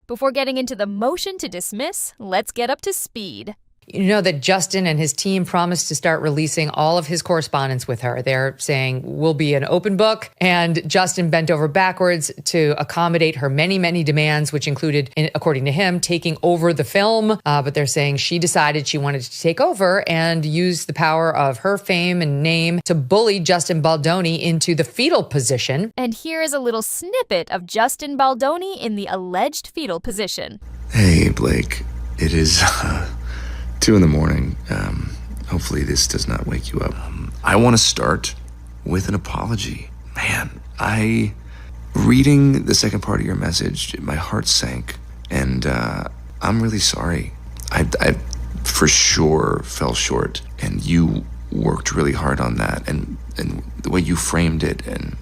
Before getting into the motion to dismiss, let's get up to speed. You know that Justin and his team promised to start releasing all of his correspondence with her. They're saying we'll be an open book. And Justin bent over backwards to accommodate her many, many demands, which included, according to him, taking over the film. But they're saying she decided she wanted to take over and use the power of her fame and name to bully Justin Baldoni into the fetal position. And here is a little snippet of Justin Baldoni in the alleged fetal position. Hey, Blake. It is 2 a.m. Hopefully this does not wake you up. I want to start with an apology. Man, reading the second part of your message, my heart sank, and I'm really sorry. I for sure fell short, and you worked really hard on that, and the way you framed it, and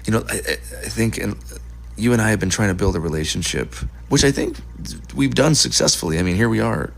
I think, and you and I have been trying to build a relationship, which I think we've done successfully. I mean, here we are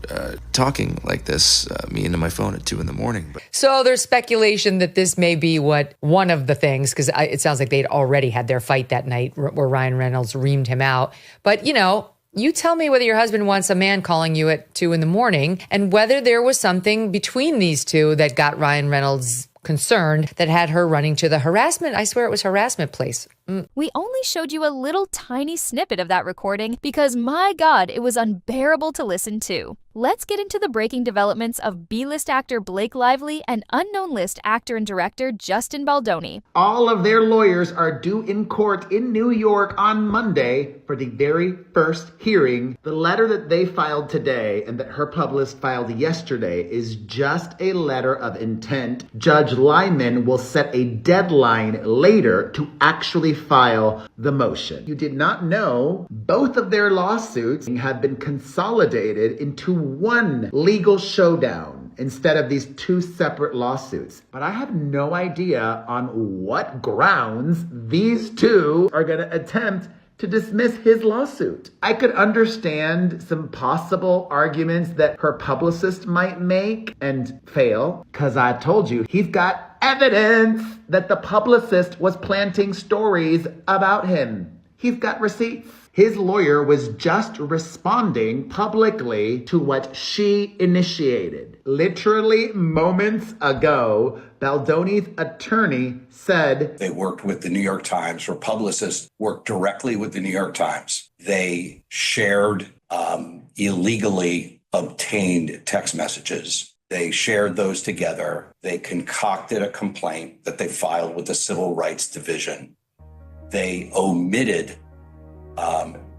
talking like this, me into my phone at 2 a.m. So there's speculation that this may be one of the things, because it sounds like they'd already had their fight that night where Ryan Reynolds reamed him out. But, you tell me whether your husband wants a man calling you at 2 a.m. and whether there was something between these two that got Ryan Reynolds concerned that had her running to the harassment. I swear it was harassment place. We only showed you a little tiny snippet of that recording because, my God, it was unbearable to listen to. Let's get into the breaking developments of B-list actor Blake Lively and unknown list actor and director Justin Baldoni. All of their lawyers are due in court in New York on Monday for the very first hearing. The letter that they filed today and that her publicist filed yesterday is just a letter of intent. Judge Lyman will set a deadline later to actually file the motion. You did not know both of their lawsuits have been consolidated into one legal showdown instead of these two separate lawsuits. But I have no idea on what grounds these two are going to attempt to dismiss his lawsuit. I could understand some possible arguments that her publicist might make and fail, because I told you he's got evidence that the publicist was planting stories about him. He's got receipts. His lawyer was just responding publicly to what she initiated. Literally moments ago, Baldoni's attorney said they worked with the New York Times. Her publicist worked directly with the New York Times. They shared illegally obtained text messages. They shared those together. They concocted a complaint that they filed with the Civil Rights Division. They omitted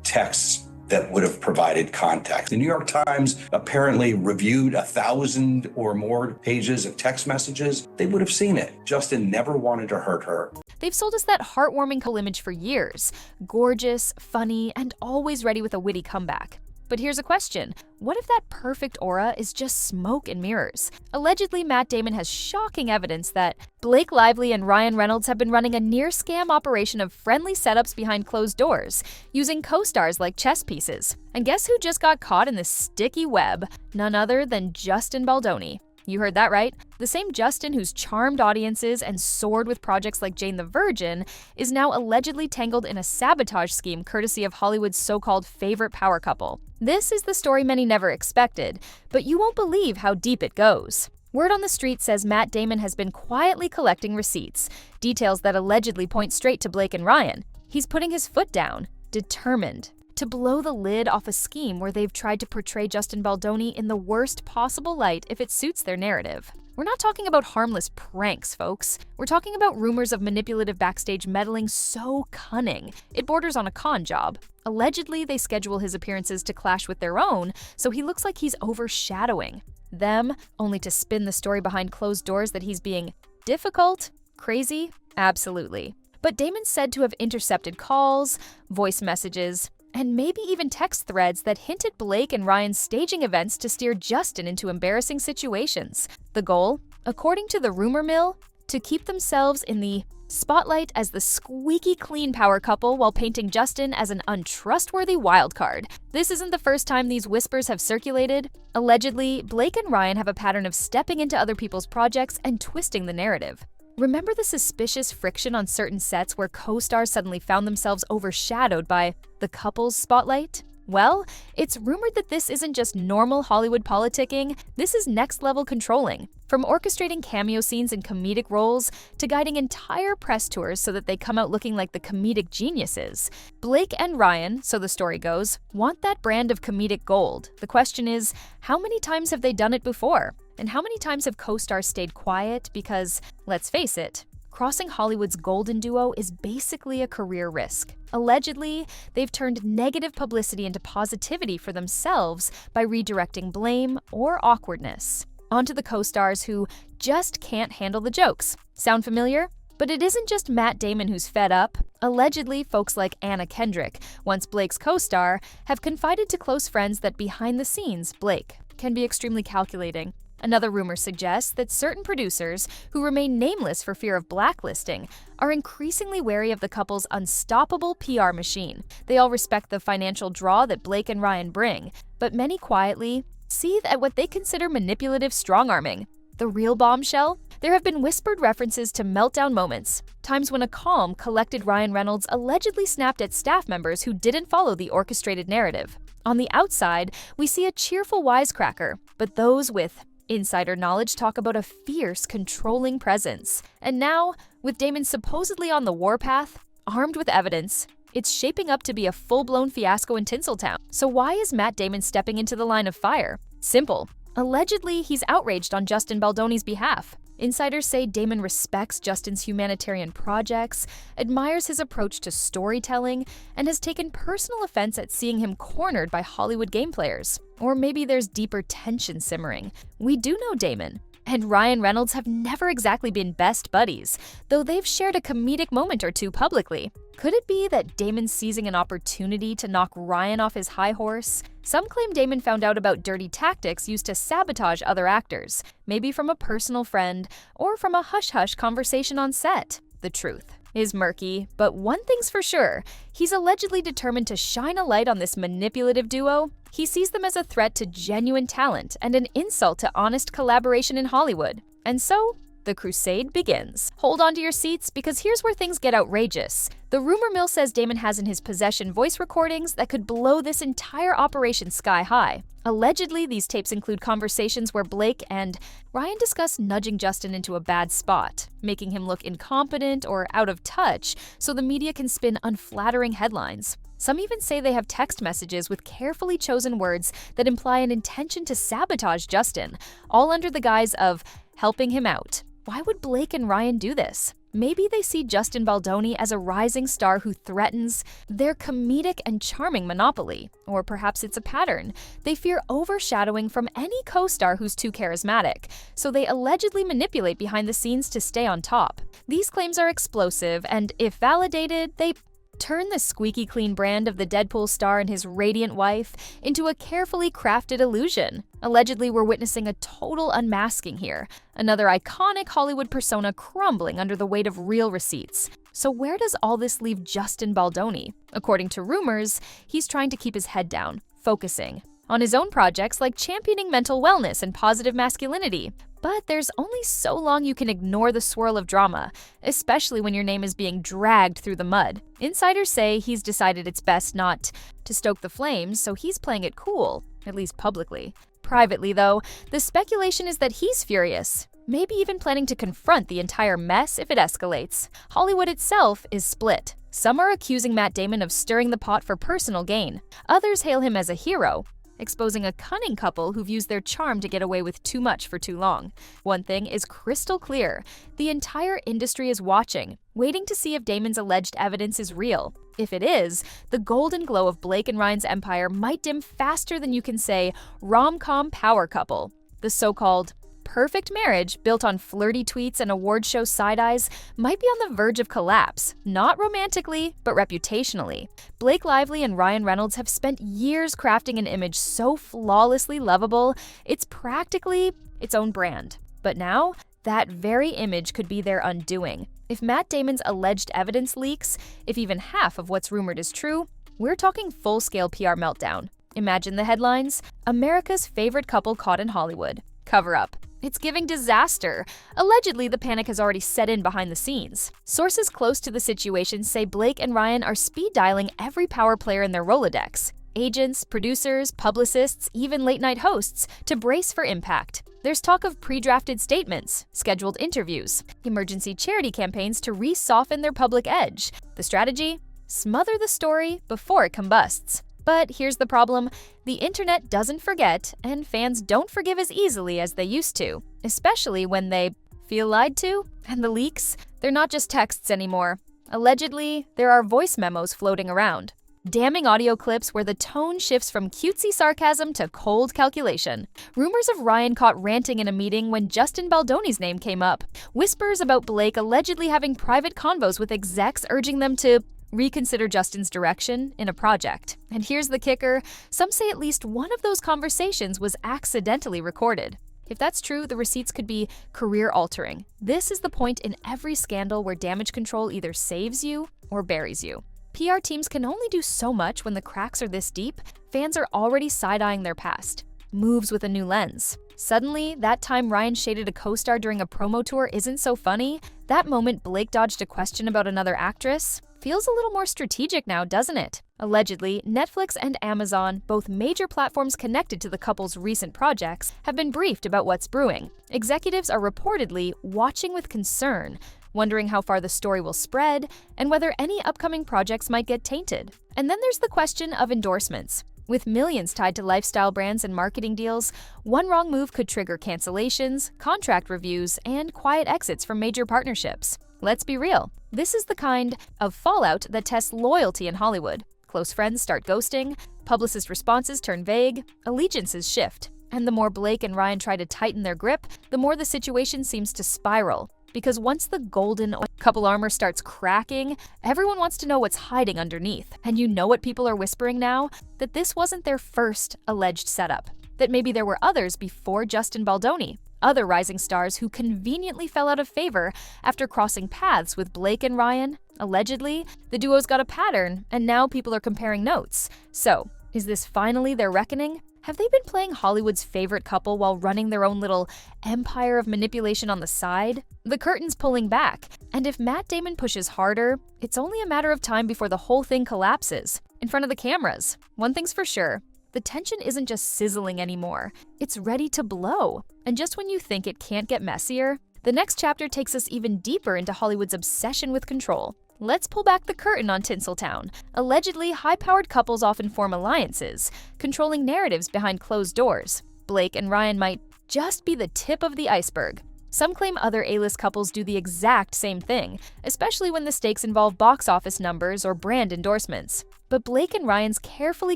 texts that would have provided context. The New York Times apparently reviewed 1,000 or more pages of text messages. They would have seen it. Justin never wanted to hurt her. They've sold us that heartwarming image for years. Gorgeous, funny, and always ready with a witty comeback. But here's a question. What if that perfect aura is just smoke and mirrors? Allegedly, Matt Damon has shocking evidence that Blake Lively and Ryan Reynolds have been running a near-scam operation of friendly setups behind closed doors, using co-stars like chess pieces. And guess who just got caught in this sticky web? None other than Justin Baldoni. You heard that right. The same Justin who's charmed audiences and soared with projects like Jane the Virgin is now allegedly tangled in a sabotage scheme courtesy of Hollywood's so-called favorite power couple. This is the story many never expected, but you won't believe how deep it goes. Word on the street says Matt Damon has been quietly collecting receipts, details that allegedly point straight to Blake and Ryan. He's putting his foot down, determined to blow the lid off a scheme where they've tried to portray Justin Baldoni in the worst possible light if it suits their narrative. We're not talking about harmless pranks, folks. We're talking about rumors of manipulative backstage meddling so cunning, it borders on a con job. Allegedly, they schedule his appearances to clash with their own, so he looks like he's overshadowing them, only to spin the story behind closed doors that he's being difficult, crazy, absolutely. But Damon's said to have intercepted calls, voice messages, and maybe even text threads that hint at Blake and Ryan's staging events to steer Justin into embarrassing situations. The goal, according to the rumor mill, to keep themselves in the spotlight as the squeaky clean power couple while painting Justin as an untrustworthy wildcard. This isn't the first time these whispers have circulated. Allegedly, Blake and Ryan have a pattern of stepping into other people's projects and twisting the narrative. Remember the suspicious friction on certain sets where co-stars suddenly found themselves overshadowed by the couple's spotlight? Well, it's rumored that this isn't just normal Hollywood politicking, this is next-level controlling. From orchestrating cameo scenes in comedic roles to guiding entire press tours so that they come out looking like the comedic geniuses. Blake and Ryan, so the story goes, want that brand of comedic gold. The question is, how many times have they done it before? And how many times have co-stars stayed quiet because, let's face it, crossing Hollywood's golden duo is basically a career risk. Allegedly, they've turned negative publicity into positivity for themselves by redirecting blame or awkwardness onto the co-stars who just can't handle the jokes. Sound familiar? But it isn't just Matt Damon who's fed up. Allegedly, folks like Anna Kendrick, once Blake's co-star, have confided to close friends that behind the scenes, Blake can be extremely calculating. Another rumor suggests that certain producers, who remain nameless for fear of blacklisting, are increasingly wary of the couple's unstoppable PR machine. They all respect the financial draw that Blake and Ryan bring, but many quietly seethe at what they consider manipulative strong-arming. The real bombshell? There have been whispered references to meltdown moments, times when a calm, collected Ryan Reynolds allegedly snapped at staff members who didn't follow the orchestrated narrative. On the outside, we see a cheerful wisecracker, but those with insider knowledge talk about a fierce, controlling presence. And now, with Damon supposedly on the warpath, armed with evidence, it's shaping up to be a full-blown fiasco in Tinseltown. So why is Matt Damon stepping into the line of fire? Simple. Allegedly, he's outraged on Justin Baldoni's behalf. Insiders say Damon respects Justin's humanitarian projects, admires his approach to storytelling, and has taken personal offense at seeing him cornered by Hollywood game players. Or maybe there's deeper tension simmering. We do know Damon and Ryan Reynolds have never exactly been best buddies, though they've shared a comedic moment or two publicly. Could it be that Damon's seizing an opportunity to knock Ryan off his high horse? Some claim Damon found out about dirty tactics used to sabotage other actors, maybe from a personal friend or from a hush-hush conversation on set. The truth is murky, but one thing's for sure, he's allegedly determined to shine a light on this manipulative duo. He sees them as a threat to genuine talent and an insult to honest collaboration in Hollywood. And so, the crusade begins. Hold on to your seats, because here's where things get outrageous. The rumor mill says Damon has in his possession voice recordings that could blow this entire operation sky high. Allegedly, these tapes include conversations where Blake and Ryan discuss nudging Justin into a bad spot, making him look incompetent or out of touch so the media can spin unflattering headlines. Some even say they have text messages with carefully chosen words that imply an intention to sabotage Justin, all under the guise of helping him out. Why would Blake and Ryan do this? Maybe they see Justin Baldoni as a rising star who threatens their comedic and charming monopoly. Or perhaps it's a pattern. They fear overshadowing from any co-star who's too charismatic, so they allegedly manipulate behind the scenes to stay on top. These claims are explosive, and if validated, they turn the squeaky clean brand of the Deadpool star and his radiant wife into a carefully crafted illusion. Allegedly, we're witnessing a total unmasking here, another iconic Hollywood persona crumbling under the weight of real receipts. So where does all this leave Justin Baldoni? According to rumors, he's trying to keep his head down, focusing on his own projects like championing mental wellness and positive masculinity. But there's only so long you can ignore the swirl of drama, especially when your name is being dragged through the mud. Insiders say he's decided it's best not to stoke the flames, so he's playing it cool, at least publicly. Privately, though, the speculation is that he's furious, maybe even planning to confront the entire mess if it escalates. Hollywood itself is split. Some are accusing Matt Damon of stirring the pot for personal gain. Others hail him as a hero, exposing a cunning couple who've used their charm to get away with too much for too long. One thing is crystal clear. The entire industry is watching, waiting to see if Damon's alleged evidence is real. If it is, the golden glow of Blake and Ryan's empire might dim faster than you can say rom-com power couple. The so-called perfect marriage, built on flirty tweets and award show side-eyes, might be on the verge of collapse, not romantically, but reputationally. Blake Lively and Ryan Reynolds have spent years crafting an image so flawlessly lovable, it's practically its own brand. But now, that very image could be their undoing. If Matt Damon's alleged evidence leaks, if even half of what's rumored is true, we're talking full-scale PR meltdown. Imagine the headlines: America's favorite couple caught in Hollywood. Cover up. It's giving disaster. Allegedly, the panic has already set in behind the scenes. Sources close to the situation say Blake and Ryan are speed dialing every power player in their Rolodex. agents, producers, publicists, even late-night hosts to brace for impact. There's talk of pre-drafted statements, scheduled interviews, emergency charity campaigns to re-soften their public edge. The strategy? Smother the story before it combusts. But here's the problem. The internet doesn't forget, and fans don't forgive as easily as they used to, especially when they feel lied to. And the leaks? They're not just texts anymore. Allegedly, there are voice memos floating around. Damning audio clips where the tone shifts from cutesy sarcasm to cold calculation. Rumors of Ryan caught ranting in a meeting when Justin Baldoni's name came up. Whispers about Blake allegedly having private convos with execs urging them to reconsider Justin's direction in a project. And here's the kicker, some say at least one of those conversations was accidentally recorded. If that's true, the receipts could be career-altering. This is the point in every scandal where damage control either saves you or buries you. PR teams can only do so much when the cracks are this deep. Fans are already side-eyeing their past. Moves with a new lens. Suddenly, that time Ryan shaded a co-star during a promo tour isn't so funny. That moment Blake dodged a question about another actress feels a little more strategic now, doesn't it? Allegedly, Netflix and Amazon, both major platforms connected to the couple's recent projects, have been briefed about what's brewing. Executives are reportedly watching with concern, wondering how far the story will spread and whether any upcoming projects might get tainted. And then there's the question of endorsements. With millions tied to lifestyle brands and marketing deals, one wrong move could trigger cancellations, contract reviews, and quiet exits from major partnerships. Let's be real, this is the kind of fallout that tests loyalty in Hollywood. Close friends start ghosting, publicist responses turn vague, allegiances shift. And the more Blake and Ryan try to tighten their grip, the more the situation seems to spiral. Because once the golden couple armor starts cracking, everyone wants to know what's hiding underneath. And you know what people are whispering now? That this wasn't their first alleged setup. That maybe there were others before Justin Baldoni. Other rising stars who conveniently fell out of favor after crossing paths with Blake and Ryan. Allegedly, the duo's got a pattern, and now people are comparing notes. So, is this finally their reckoning? Have they been playing Hollywood's favorite couple while running their own little empire of manipulation on the side? The curtain's pulling back, and if Matt Damon pushes harder, it's only a matter of time before the whole thing collapses in front of the cameras. One thing's for sure, the tension isn't just sizzling anymore, it's ready to blow. And just when you think it can't get messier, the next chapter takes us even deeper into Hollywood's obsession with control. Let's pull back the curtain on Tinseltown. Allegedly, high-powered couples often form alliances, controlling narratives behind closed doors. Blake and Ryan might just be the tip of the iceberg. Some claim other A-list couples do the exact same thing, especially when the stakes involve box office numbers or brand endorsements. But Blake and Ryan's carefully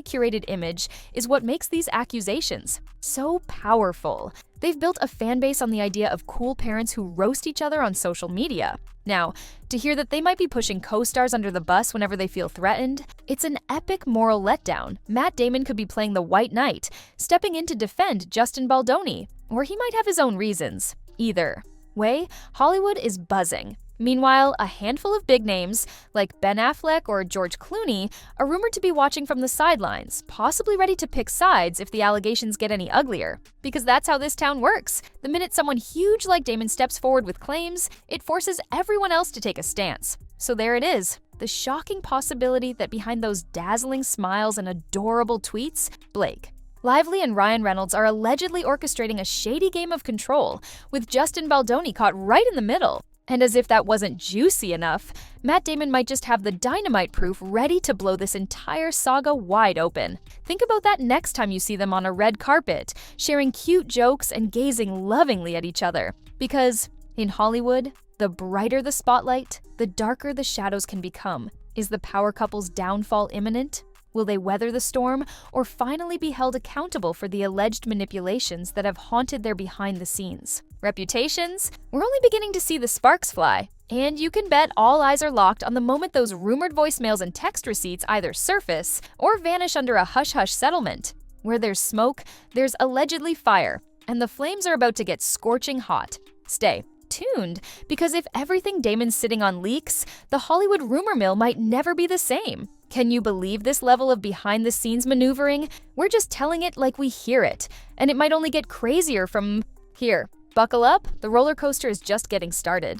curated image is what makes these accusations so powerful. They've built a fan base on the idea of cool parents who roast each other on social media. Now, to hear that they might be pushing co-stars under the bus whenever they feel threatened, it's an epic moral letdown. Matt Damon could be playing the White Knight, stepping in to defend Justin Baldoni, or he might have his own reasons. Either way, Hollywood is buzzing. Meanwhile, a handful of big names, like Ben Affleck or George Clooney, are rumored to be watching from the sidelines, possibly ready to pick sides if the allegations get any uglier. Because that's how this town works. The minute someone huge like Damon steps forward with claims, it forces everyone else to take a stance. So there it is, the shocking possibility that behind those dazzling smiles and adorable tweets, Blake Lively and Ryan Reynolds are allegedly orchestrating a shady game of control, with Justin Baldoni caught right in the middle. And as if that wasn't juicy enough, Matt Damon might just have the dynamite proof ready to blow this entire saga wide open. Think about that next time you see them on a red carpet, sharing cute jokes and gazing lovingly at each other. Because in Hollywood, the brighter the spotlight, the darker the shadows can become. Is the power couple's downfall imminent? Will they weather the storm or finally be held accountable for the alleged manipulations that have haunted their behind the scenes? Reputations? We're only beginning to see the sparks fly. And you can bet all eyes are locked on the moment those rumored voicemails and text receipts either surface or vanish under a hush-hush settlement. Where there's smoke, there's allegedly fire, and the flames are about to get scorching hot. Stay tuned, because if everything Damon's sitting on leaks, the Hollywood rumor mill might never be the same. Can you believe this level of behind-the-scenes maneuvering? We're just telling it like we hear it, and it might only get crazier from here. Buckle up, the roller coaster is just getting started.